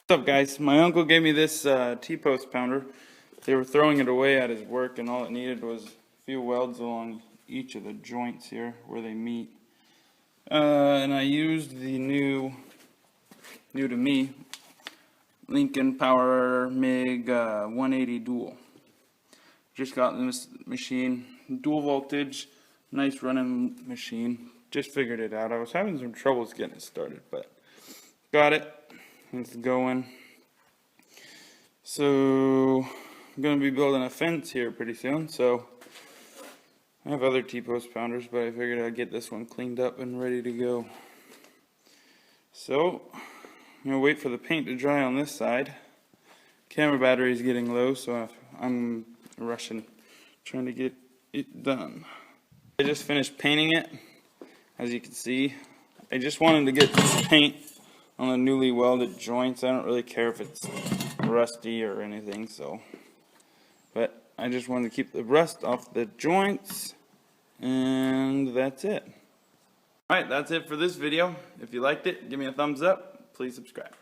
What's up, guys? My uncle gave me this T-post pounder. They were throwing it away at his work, and all it needed was a few welds along each of the joints here where they meet. And I used the new to me, Lincoln Power Mig 180 dual. Just got this machine, dual voltage, nice running machine. Just figured it out. I was having some troubles getting it started, but got it. It's going. So I'm going to be building a fence here pretty soon. So I have other T-post pounders, but I figured I'd get this one cleaned up and ready to go. So I'm going to wait for the paint to dry on this side. Camera battery is getting low, so I'm rushing, trying to get it done. I just finished painting it, as you can see. I just wanted to get this paint on the newly welded joints. I don't really care if it's rusty or anything, but I just wanted to keep the rust off the joints, and that's it. Alright, that's it for this video. If you liked it, give me a thumbs up. Please subscribe.